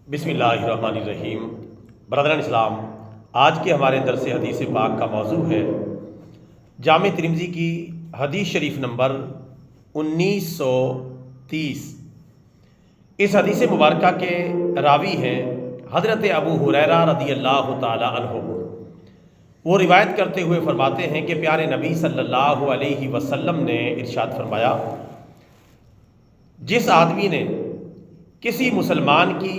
بسم اللہ الرحمن الرحیم۔ برادران اسلام، آج کے ہمارے درس حدیث پاک کا موضوع ہے جامع ترمذی کی حدیث شریف نمبر 1930۔ اس حدیث مبارکہ کے راوی ہیں حضرت ابو ہریرہ رضی اللہ تعالی عنہ۔ وہ روایت کرتے ہوئے فرماتے ہیں کہ پیارے نبی صلی اللہ علیہ وسلم نے ارشاد فرمایا، جس آدمی نے کسی مسلمان کی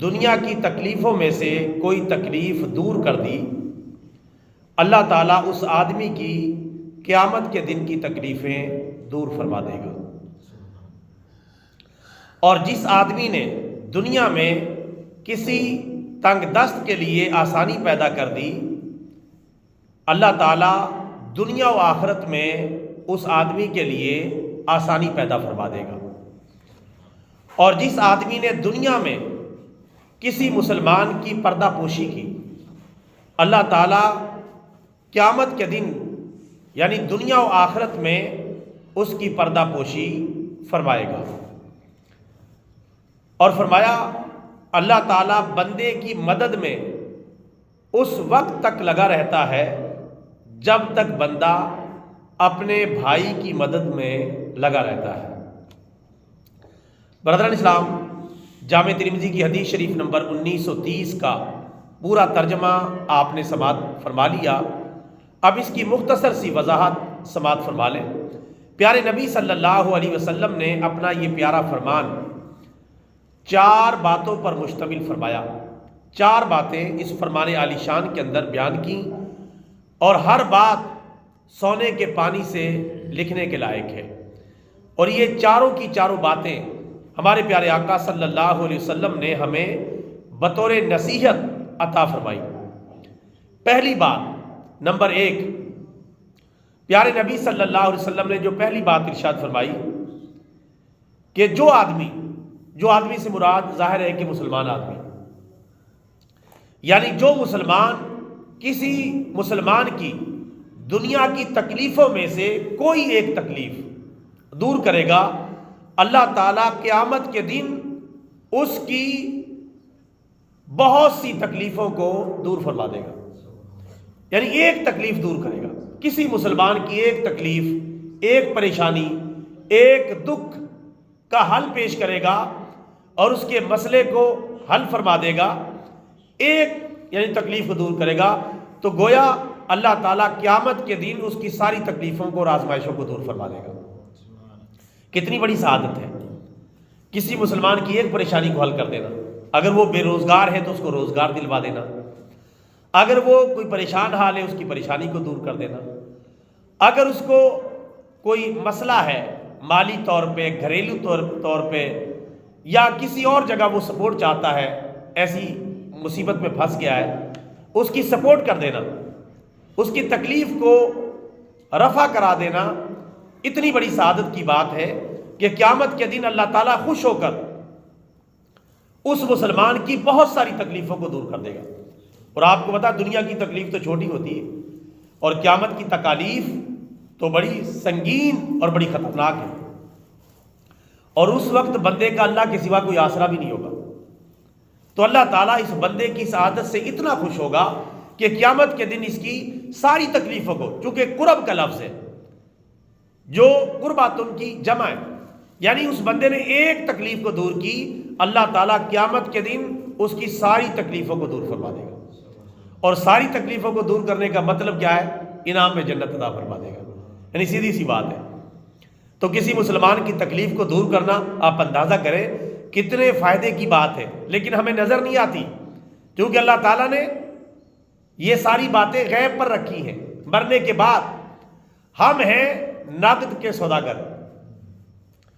دنیا کی تکلیفوں میں سے کوئی تکلیف دور کر دی، اللہ تعالیٰ اس آدمی کی قیامت کے دن کی تکلیفیں دور فرما دے گا۔ اور جس آدمی نے دنیا میں کسی تنگ دست کے لیے آسانی پیدا کر دی، اللہ تعالیٰ دنیا و آخرت میں اس آدمی کے لیے آسانی پیدا فرما دے گا۔ اور جس آدمی نے دنیا میں کسی مسلمان کی پردہ پوشی کی، اللہ تعالیٰ قیامت کے دن یعنی دنیا و آخرت میں اس کی پردہ پوشی فرمائے گا۔ اور فرمایا، اللہ تعالیٰ بندے کی مدد میں اس وقت تک لگا رہتا ہے جب تک بندہ اپنے بھائی کی مدد میں لگا رہتا ہے۔ برادران اسلام، جامع ترمذی کی حدیث شریف نمبر 1930 کا پورا ترجمہ آپ نے سماعت فرما لیا۔ اب اس کی مختصر سی وضاحت سماعت فرما لیں۔ پیارے نبی صلی اللہ علیہ وسلم نے اپنا یہ پیارا فرمان 4 باتوں پر مشتمل فرمایا۔ 4 باتیں اس فرمان عالی شان کے اندر بیان کی، اور ہر بات سونے کے پانی سے لکھنے کے لائق ہے۔ اور یہ چاروں کی چاروں باتیں ہمارے پیارے آقا صلی اللہ علیہ وسلم نے ہمیں بطور نصیحت عطا فرمائی۔ پہلی بات، نمبر 1، پیارے نبی صلی اللہ علیہ وسلم نے جو پہلی بات ارشاد فرمائی کہ جو آدمی سے مراد ظاہر ہے کہ مسلمان آدمی، یعنی جو مسلمان کسی مسلمان کی دنیا کی تکلیفوں میں سے کوئی ایک تکلیف دور کرے گا، اللہ تعالیٰ قیامت کے دن اس کی بہت سی تکلیفوں کو دور فرما دے گا۔ یعنی ایک تکلیف دور کرے گا، کسی مسلمان کی ایک تکلیف، ایک پریشانی، ایک دکھ کا حل پیش کرے گا اور اس کے مسئلے کو حل فرما دے گا۔ ایک یعنی تکلیف کو دور کرے گا، تو گویا اللہ تعالیٰ قیامت کے دن اس کی ساری تکلیفوں کو اور آزمائشوں کو دور فرما دے گا۔ کتنی بڑی سعادت ہے کسی مسلمان کی ایک پریشانی کو حل کر دینا۔ اگر وہ بے روزگار ہے تو اس کو روزگار دلوا دینا، اگر وہ کوئی پریشان حال ہے اس کی پریشانی کو دور کر دینا، اگر اس کو کوئی مسئلہ ہے مالی طور پہ، گھریلو طور پہ، یا کسی اور جگہ وہ سپورٹ چاہتا ہے، ایسی مصیبت میں پھنس گیا ہے، اس کی سپورٹ کر دینا، اس کی تکلیف کو رفع کرا دینا، اتنی بڑی سعادت کی بات ہے کہ قیامت کے دن اللہ تعالیٰ خوش ہو کر اس مسلمان کی بہت ساری تکلیفوں کو دور کر دے گا۔ اور آپ کو پتا، دنیا کی تکلیف تو چھوٹی ہوتی ہے اور قیامت کی تکالیف تو بڑی سنگین اور بڑی خطرناک ہے، اور اس وقت بندے کا اللہ کے سوا کوئی آسرا بھی نہیں ہوگا۔ تو اللہ تعالیٰ اس بندے کی سعادت سے اتنا خوش ہوگا کہ قیامت کے دن اس کی ساری تکلیفوں کو، چونکہ قرب کا لفظ ہے جو قرباتن کی جمع ہے، یعنی اس بندے نے ایک تکلیف کو دور کی، اللہ تعالیٰ قیامت کے دن اس کی ساری تکلیفوں کو دور فرما دے گا۔ اور ساری تکلیفوں کو دور کرنے کا مطلب کیا ہے؟ انعام میں جنت عطا فرما دے گا، یعنی سیدھی سی بات ہے۔ تو کسی مسلمان کی تکلیف کو دور کرنا، آپ اندازہ کریں کتنے فائدے کی بات ہے، لیکن ہمیں نظر نہیں آتی کیونکہ اللہ تعالیٰ نے یہ ساری باتیں غیب پر رکھی ہیں۔ مرنے کے بعد ہم ہیں نقد کے سوداگر،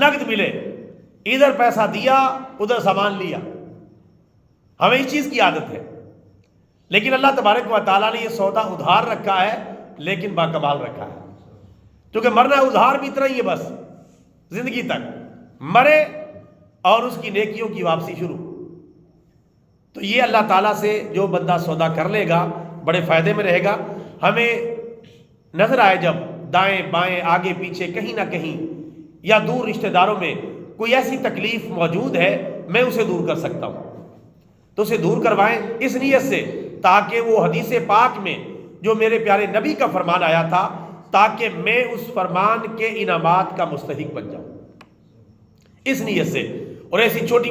نقد ملے، ادھر پیسہ دیا ادھر سامان لیا، ہمیں اس چیز کی عادت ہے۔ لیکن اللہ تبارک و تعالیٰ نے یہ سودا ادھار رکھا ہے، لیکن باکمال رکھا ہے، کیونکہ مرنا ادھار بھی اتنا ہی ہے، بس زندگی تک مرے اور اس کی نیکیوں کی واپسی شروع۔ تو یہ اللہ تعالیٰ سے جو بندہ سودا کر لے گا بڑے فائدے میں رہے گا۔ ہمیں نظر آئے جب دائیں بائیں آگے پیچھے کہیں نہ کہیں یا دور رشتہ داروں میں کوئی ایسی تکلیف موجود ہے میں اسے دور کر سکتا ہوں تو اسے دور کروائیں، اس نیت سے تاکہ وہ حدیث پاک میں جو میرے پیارے نبی کا فرمان آیا تھا تاکہ میں اس فرمان کے انعامات کا مستحق بن جاؤں، اس نیت سے۔ اور ایسی چھوٹی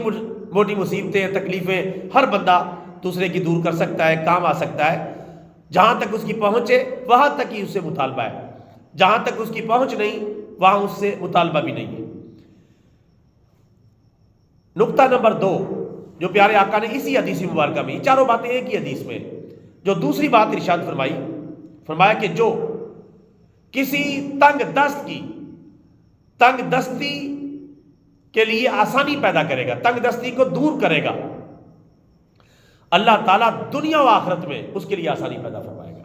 موٹی مصیبتیں تکلیفیں ہر بندہ دوسرے کی دور کر سکتا ہے، کام آ سکتا ہے، جہاں تک اس کی پہنچے وہاں تک ہی اس سے مطالبہ ہے، جہاں تک اس کی پہنچ نہیں وہاں اس سے مطالبہ بھی نہیں ہے۔ نقطہ نمبر 2 جو پیارے آقا نے اسی حدیث مبارکہ میں، چاروں باتیں ایک ہی حدیث میں، جو دوسری بات ارشاد فرمایا کہ جو کسی تنگ دستی کے لیے آسانی پیدا کرے گا، تنگ دستی کو دور کرے گا، اللہ تعالیٰ دنیا و آخرت میں اس کے لیے آسانی پیدا فرمائے گا۔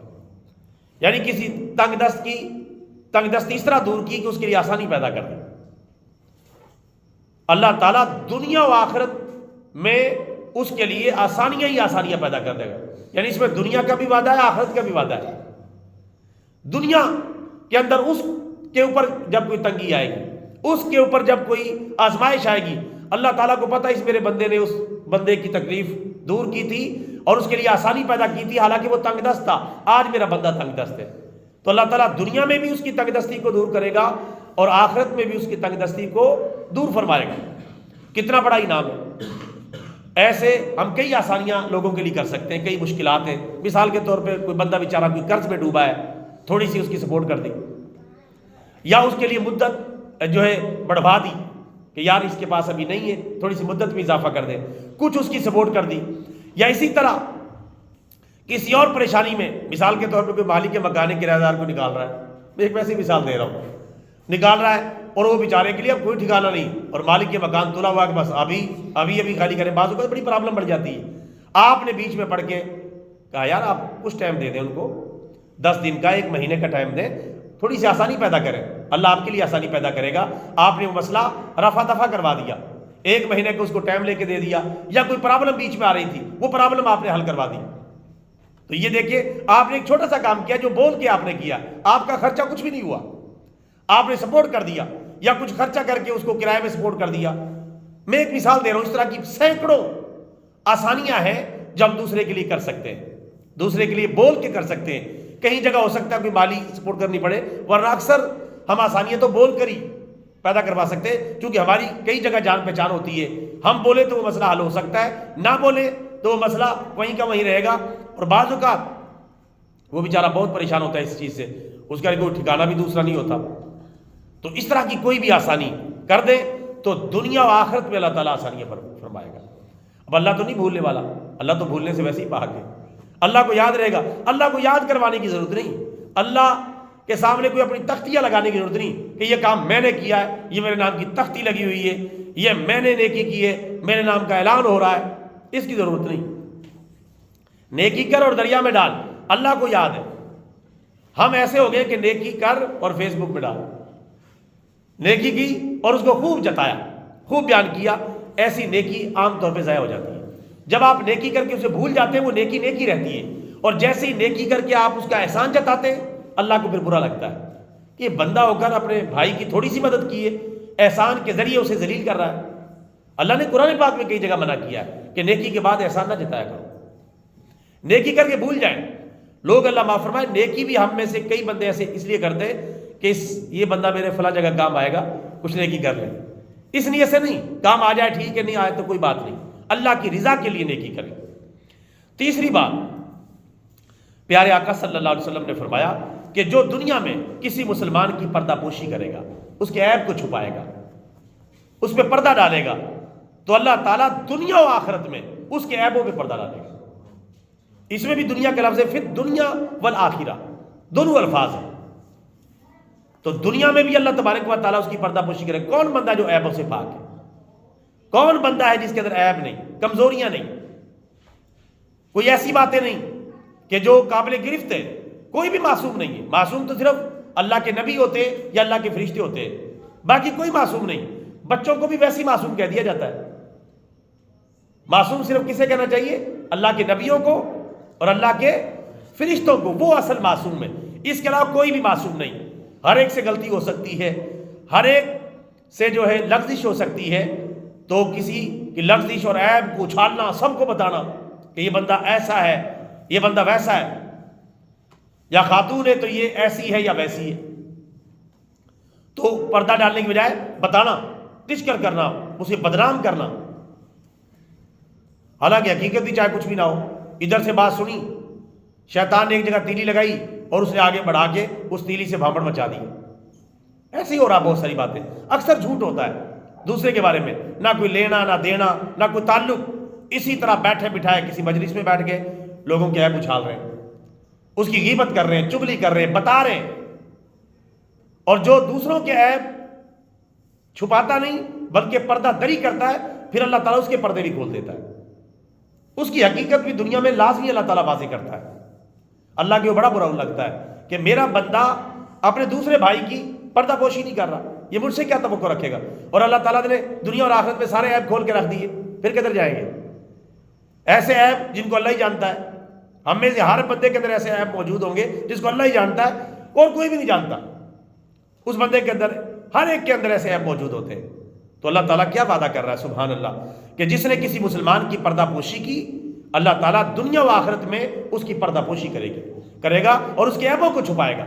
یعنی کسی تنگ دستی اس طرح دور کی کہ اس کے لیے آسانی پیدا کر دے، اللہ تعالیٰ دنیا و آخرت میں اس کے لیے آسانیاں ہی آسانیاں پیدا کر دے گا۔ یعنی اس میں دنیا کا بھی وعدہ ہے، آخرت کا بھی وعدہ ہے۔ دنیا کے اندر اس کے اوپر جب کوئی تنگی آئے گی، اس کے اوپر جب کوئی آزمائش آئے گی، اللہ تعالیٰ کو پتہ اس میرے بندے نے اس بندے کی تکلیف دور کی تھی اور اس کے لیے آسانی پیدا کی تھی، حالانکہ وہ تنگ دست تھا، آج میرا بندہ تنگ دست ہے، تو اللہ تعالیٰ دنیا میں بھی اس کی تنگ دستی کو دور کرے گا اور آخرت میں بھی اس کی تنگ دستی کو دور فرمائے گا۔ کتنا بڑا انعام ہے۔ ایسے ہم کئی آسانیاں لوگوں کے لیے کر سکتے ہیں، کئی مشکلات ہیں۔ مثال کے طور پہ کوئی بندہ بیچارہ کوئی قرض میں ڈوبا ہے، تھوڑی سی اس کی سپورٹ کر دی، یا اس کے لیے مدت جو ہے بڑھوا دی کہ یار اس کے پاس ابھی نہیں ہے، تھوڑی سی مدت میں اضافہ کر دے، کچھ اس کی سپورٹ کر دی۔ یا اسی طرح کسی اور پریشانی میں، مثال کے طور پہ کوئی مالک کے مکان کرایہ دار کو نکال رہا ہے، میں ایک ویسی مثال دے رہا ہوں، نکال رہا ہے اور وہ بیچارے کے لیے اب کوئی ٹھکانہ نہیں، اور مالک کے مکان تلا ہوا کہ بس ابھی خالی کریں، بعض اوقات بڑی پرابلم بڑھ جاتی ہے۔ آپ نے بیچ میں پڑھ کے کہا یار آپ کچھ ٹائم دے دیں ان کو، 10 دن کا 1 مہینے کا ٹائم دیں، تھوڑی سی آسانی پیدا کریں، اللہ آپ کے لیے آسانی پیدا کرے گا۔ آپ نے وہ مسئلہ رفع دفع کروا دیا، 1 مہینے کو اس کو ٹائم لے کے دے دیا، یا کوئی پرابلم بیچ میں آ رہی تھی وہ پرابلم آپ نے حل کروا دی۔ تو یہ دیکھیے آپ نے ایک چھوٹا سا کام کیا جو بول کے آپ نے کیا، آپ کا خرچہ کچھ بھی نہیں ہوا، آپ نے سپورٹ کر دیا یا کچھ خرچہ کر کے اس کو کرائے میں سپورٹ کر دیا۔ میں ایک مثال دے رہا ہوں، اس طرح کی سینکڑوں آسانیاں ہیں جو ہم دوسرے کے لیے کر سکتے ہیں، دوسرے کے لیے بول کے کر سکتے ہیں۔ کہیں جگہ ہو سکتا ہے کوئی مالی سپورٹ کرنی پڑے، ورنہ اکثر ہم آسانیاں تو بول کر ہی پیدا کروا سکتے ہیں، کیونکہ ہماری کئی جگہ جان پہچان ہوتی ہے، ہم بولے تو وہ مسئلہ حل ہو سکتا ہے، نہ بولے تو وہ مسئلہ وہیں کا وہیں رہے گا۔ اور بعض اوقات وہ بیچارہ بہت پریشان ہوتا ہے اس چیز سے، اس کا کوئی ٹھکانہ بھی دوسرا نہیں ہوتا۔ تو اس طرح کی کوئی بھی آسانی کر دے تو دنیا و آخرت میں اللہ تعالیٰ آسانیاں فرمائے گا۔ اب اللہ تو نہیں بھولنے والا، اللہ تو بھولنے سے ویسے ہی پاک ہے، اللہ کو یاد رہے گا، اللہ کو یاد کروانے کی ضرورت نہیں، اللہ کے سامنے کوئی اپنی تختیاں لگانے کی ضرورت نہیں کہ یہ کام میں نے کیا ہے، یہ میرے نام کی تختی لگی ہوئی ہے، یہ میں نے نیکی کی ہے، میرے نام کا اعلان ہو رہا ہے، اس کی ضرورت نہیں۔ نیکی کر اور دریا میں ڈال، اللہ کو یاد ہے۔ ہم ایسے ہو گئے کہ نیکی کر اور فیس بک میں ڈال، نیکی کی اور اس کو خوب جتایا، خوب بیان کیا، ایسی نیکی عام طور پہ ضائع ہو جاتی ہے۔ جب آپ نیکی کر کے اسے بھول جاتے ہیں وہ نیکی نیکی رہتی ہے، اور جیسے ہی نیکی کر کے آپ اس کا احسان جتاتے ہیں اللہ کو پھر برا لگتا ہے کہ یہ بندہ ہو کر اپنے بھائی کی تھوڑی سی مدد کی ہے، احسان کے ذریعے اسے ذلیل کر رہا ہے۔ اللہ نے قرآن پاک میں کئی جگہ منع کیا ہے کہ نیکی کے بعد احسان نہ جتایا کرو، نیکی کر کے بھول جائیں لوگ۔ اللہ معاف فرمائے، نیکی بھی ہم میں سے کئی بندے ایسے اس لیے کرتے کہ یہ بندہ میرے فلاں جگہ کام آئے گا، کچھ نیکی کر لیں، اس نیت سے نہیں، کام آ جائے ٹھیک ہے، نہیں آئے تو کوئی بات نہیں، اللہ کی رضا کے لیے نیکی کریں۔ تیسری بات، پیارے آقا صلی اللہ علیہ وسلم نے فرمایا کہ جو دنیا میں کسی مسلمان کی پردہ پوشی کرے گا، اس کے عیب کو چھپائے گا، اس پہ پردہ ڈالے گا، تو اللہ تعالیٰ دنیا و آخرت میں اس کے عیبوں پہ پردہ ڈالے گا۔ اس میں بھی دنیا کے لفظ ہے، پھر دنیا والآخرہ دونوں الفاظ ہیں، تو دنیا میں بھی اللہ تبارک و تعالیٰ اس کی پردہ پوشی کرے۔ کون بندہ جو عیبوں سے پاک ہے؟ کون بندہ ہے جس کے اندر عیب نہیں، کمزوریاں نہیں، کوئی ایسی باتیں نہیں کہ جو قابل گرفت ہے؟ کوئی بھی معصوم نہیں ہے، معصوم تو صرف اللہ کے نبی ہوتے یا اللہ کے فرشتے ہوتے ہیں، باقی کوئی معصوم نہیں۔ بچوں کو بھی ویسی معصوم کہہ دیا جاتا ہے۔ معصوم صرف کسے کہنا چاہیے؟ اللہ کے نبیوں کو اور اللہ کے فرشتوں کو، وہ اصل معصوم ہے، اس کے علاوہ کوئی بھی معصوم نہیں۔ ہر ایک سے غلطی ہو سکتی ہے، ہر ایک سے جو ہے لغزش ہو سکتی ہے، تو کسی کی لغزش اور عیب کو اچھالنا، سب کو بتانا کہ یہ بندہ ایسا ہے، یہ بندہ ویسا ہے، یا خاتون ہے تو یہ ایسی ہے یا ویسی ہے، تو پردہ ڈالنے کی بجائے بتانا، تشکر کرنا، اسے بدنام کرنا، حالانکہ حقیقت بھی چاہے کچھ بھی نہ ہو۔ ادھر سے بات سنی، شیطان نے ایک جگہ تیلی لگائی اور اس نے آگے بڑھا کے اس تیلی سے بھانپڑ مچا دی۔ ایسے ہی ہو رہا بہت ساری باتیں، اکثر جھوٹ ہوتا ہے دوسرے کے بارے میں، نہ کوئی لینا نہ دینا نہ کوئی تعلق، اسی طرح بیٹھے بٹھائے کسی مجلس میں بیٹھ کے لوگوں کے عیب اچھال رہے ہیں، اس کی غیبت کر رہے ہیں، چغلی کر رہے ہیں، بتا رہے ہیں، اور جو دوسروں کے عیب چھپاتا نہیں بلکہ پردہ دری کرتا ہے، پھر اللہ تعالیٰ اس کے پردے بھی کھول دیتا ہے، اس کی حقیقت بھی دنیا میں لازمی اللہ تعالیٰ واضح کرتا ہے۔ اللہ کو بڑا برا لگتا ہے کہ میرا بندہ اپنے دوسرے بھائی کی پردہ پوشی نہیں کر رہا، یہ مجھ سے کیا توقع رکھے گا؟ اور اللہ تعالیٰ نے دنیا اور آخرت میں سارے عیب کھول کے رکھ دیے، پھر کدھر جائیں گے؟ ایسے عیب جن کو اللہ ہی جانتا ہے، ہم میں سے ہر بندے کے اندر ایسے عیب موجود ہوں گے جس کو اللہ ہی جانتا ہے اور کوئی بھی نہیں جانتا، اس بندے کے اندر ہر ایک کے اندر ایسے عیب موجود ہوتے ہیں۔ تو اللہ تعالیٰ کیا وعدہ کر رہا ہے سبحان اللہ، کہ جس نے کسی مسلمان کی پردہ پوشی کی، اللہ تعالیٰ دنیا و آخرت میں اس کی پردہ پوشی کرے گا اور اس کے عیبوں کو چھپائے گا۔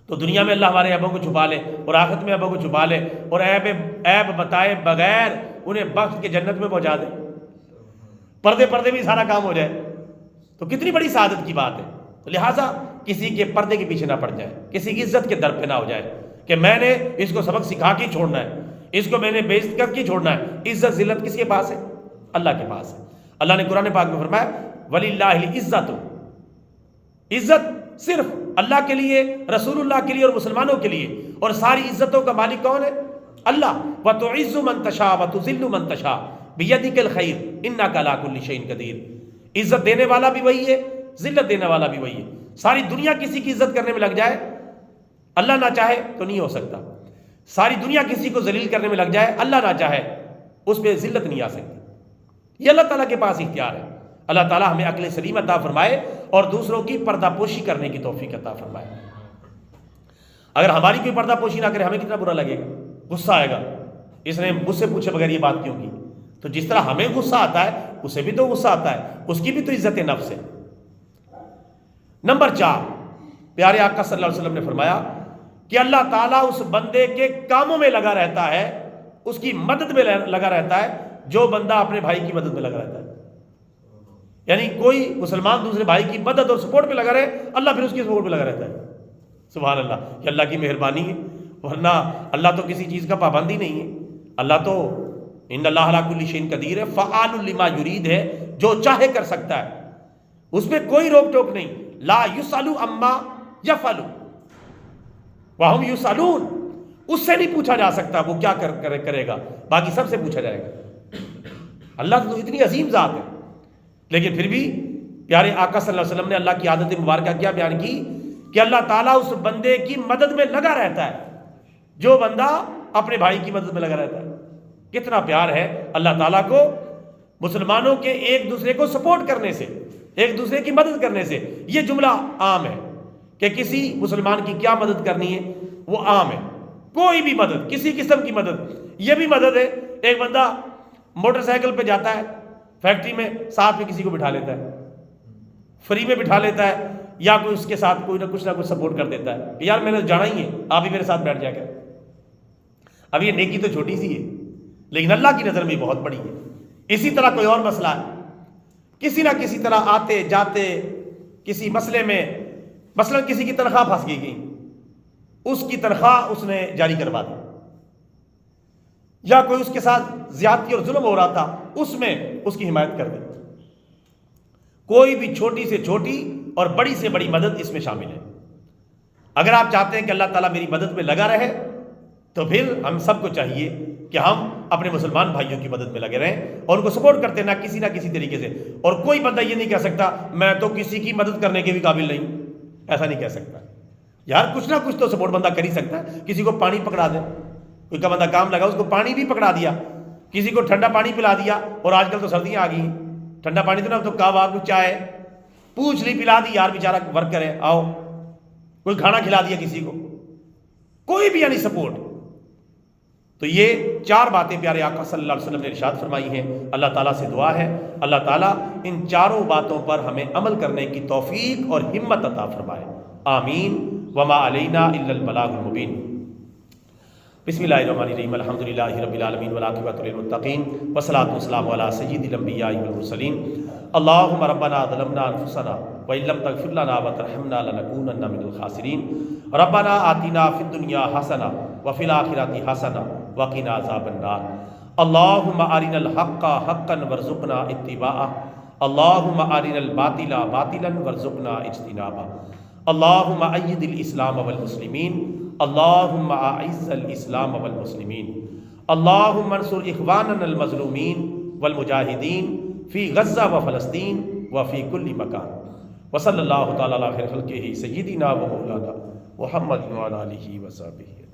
تو دنیا میں اللہ ہمارے عیبوں کو چھپا لے اور آخرت میں عیبوں کو چھپا لے، اور عیب بتائے بغیر انہیں بخت کے جنت میں پہنچا دے، پردے بھی سارا کام ہو جائے، تو کتنی بڑی سعادت کی بات ہے۔ تو لہٰذا کسی کے پردے کے پیچھے نہ پڑ جائے، کسی کی عزت کے در پہ نہ ہو جائے کہ میں نے اس کو سبق سکھا کے چھوڑنا ہے، اس کو میں نے بے عزت کر کے چھوڑنا ہے۔ عزت ذلت کس کے پاس ہے؟ اللہ کے پاس ہے۔ اللہ نے قرآن پاک میں فرمایا وَلِلَّهِ الْعِزَّةُ، عزت صرف اللہ کے لیے، رسول اللہ کے لیے اور مسلمانوں کے لیے، اور ساری عزتوں کا مالک کون ہے؟ اللہ۔ وَتُعِزُّ مَن تَشَاءُ وَتُذِلُّ مَن تَشَاءُ بِيَدِكَ الْخَيْرُ إِنَّكَ عَلَىٰ كُلِّ شَيْءٍ قَدِيرٌ۔ عزت دینے والا بھی وہی ہے، ذلت دینے والا بھی وہی ہے۔ ساری دنیا کسی کی عزت کرنے میں لگ جائے، اللہ نہ چاہے تو نہیں ہو سکتا۔ ساری دنیا کسی کو ذلیل کرنے میں لگ جائے، اللہ نہ چاہے اس پہ ذلت نہیں آ سکتی۔ یہ اللہ تعالیٰ کے پاس اختیار ہے۔ اللہ تعالیٰ ہمیں عقل سلیم عطا فرمائے اور دوسروں کی پردہ پوشی کرنے کی توفیق عطا فرمائے۔ اگر ہماری کوئی پردہ پوشی نہ کرے ہمیں کتنا برا لگے گا، غصہ آئے گا، اس نے مجھ سے پوچھے بغیر یہ بات کیوں کی؟ تو جس طرح ہمیں غصہ آتا ہے اسے بھی تو غصہ آتا ہے، اس کی بھی تو عزت نفس ہے۔ نمبر 4، پیارے آقا صلی اللہ علیہ وسلم نے فرمایا کہ اللہ تعالیٰ اس بندے کے کاموں میں لگا رہتا ہے، اس کی مدد میں لگا رہتا ہے جو بندہ اپنے بھائی کی مدد میں لگا رہتا ہے۔ یعنی کوئی مسلمان دوسرے بھائی کی مدد اور سپورٹ پہ لگا رہے، اللہ پھر اس کی سپورٹ پہ لگا رہتا ہے۔ سبحان اللہ، یہ اللہ کی مہربانی ہے، ورنہ اللہ تو کسی چیز کا پابندی نہیں ہے، اللہ تو ان اللہ علی کل شیء قدیر ہے، فعال لما یرید ہے، جو چاہے کر سکتا ہے، اس میں کوئی روک ٹوک نہیں۔ لا یسأل عما یفعل وہم یسألون، اس سے نہیں پوچھا جا سکتا وہ کیا کرے گا، باقی سب سے پوچھا جائے گا۔ اللہ تو اتنی عظیم ذات ہے، لیکن پھر بھی پیارے آقا صلی اللہ علیہ وسلم نے اللہ کی عادت مبارکہ کیا بیان کی کہ اللہ تعالیٰ اس بندے کی مدد میں لگا رہتا ہے جو بندہ اپنے بھائی کی مدد میں لگا رہتا ہے۔ کتنا پیار ہے اللہ تعالیٰ کو مسلمانوں کے ایک دوسرے کو سپورٹ کرنے سے، ایک دوسرے کی مدد کرنے سے۔ یہ جملہ عام ہے کہ کسی مسلمان کی کیا مدد کرنی ہے، وہ عام ہے، کوئی بھی مدد، کسی قسم کی مدد۔ یہ بھی مدد ہے، ایک بندہ موٹر سائیکل پہ جاتا ہے فیکٹری میں، ساتھ میں کسی کو بٹھا لیتا ہے، فری میں بٹھا لیتا ہے، یا کوئی اس کے ساتھ کوئی نہ کچھ سپورٹ کر دیتا ہے کہ یار میں نے جانا ہی ہے، آپ ہی میرے ساتھ بیٹھ جا کر۔ اب یہ نیکی تو چھوٹی سی ہے لیکن اللہ کی نظر میں بہت بڑی ہے۔ اسی طرح کوئی اور مسئلہ ہے، کسی نہ کسی طرح آتے جاتے کسی مسئلے میں، مثلا کسی کی تنخواہ پھنس گئی، اس کی تنخواہ اس نے جاری کروا دی، یا کوئی اس کے ساتھ زیادتی اور ظلم ہو رہا تھا، اس میں اس کی حمایت کر دی۔ کوئی بھی چھوٹی سے چھوٹی اور بڑی سے بڑی مدد اس میں شامل ہے۔ اگر آپ چاہتے ہیں کہ اللہ تعالیٰ میری مدد میں لگا رہے تو پھر ہم سب کو چاہیے کہ ہم اپنے مسلمان بھائیوں کی مدد میں لگے رہیں اور ان کو سپورٹ کرتے نہ کسی طریقے سے۔ اور کوئی بندہ یہ نہیں کہہ سکتا میں تو کسی کی مدد کرنے کے بھی قابل نہیں، ایسا نہیں کہہ سکتا۔ یار کچھ نہ کچھ تو سپورٹ بندہ کر ہی سکتا ہے، کسی کو پانی پکڑا دے، کوئی کا بندہ کام لگا اس کو پانی بھی پکڑا دیا، کسی کو ٹھنڈا پانی پلا دیا، اور آج کل تو سردیاں آ گئی ہیں، ٹھنڈا پانی تو نہ تو کہوا کو چائے پوچھ لی پلا دی، یار بیچارہ ورک کرے، آؤ، کوئی کھانا کھلا دیا کسی کو، کوئی بھی یعنی سپورٹ۔ تو یہ 4 باتیں پیارے آقا صلی اللہ علیہ وسلم نے ارشاد فرمائی ہیں. اللہ تعالیٰ سے دعا ہے اللہ تعالیٰ ان 4 باتوں پر ہمیں عمل کرنے کی توفیق اور ہمت عطا فرمائے. آمین. وما علینا الا البلاغ المبین. بسم اللہ الرحمن الرحیم. الحمدللہ رب العالمین والعاقبۃ للمتقین والصلاۃ والسلام علی سید الانبیاء والمرسلین. اللہم ربنا ظلمنا انفسنا وان لم تغفر لنا وترحمنا لنکونن من الخاسرین. ربنا آتنا فی الدنیا حسنہ وفی الآخرۃ حسنہ وقنا عذاب النار. اللہم ارنا الحق حقا وارزقنا اتباعہ. اللہم ارنا الباطل باطلا وارزقنا اجتنابہ. اللہم اید الاسلام والمسلمین. اللہم اعز الاسلام والمسلمین. اللہم انصر اخواننا المظلومین والمجاہدین فی غزہ و فلسطین وفی کل مکان. وصلی اللہ تعالی علی خیر خلقہ سیدنا و مولانا محمد وعلی آلہ وصحبہ.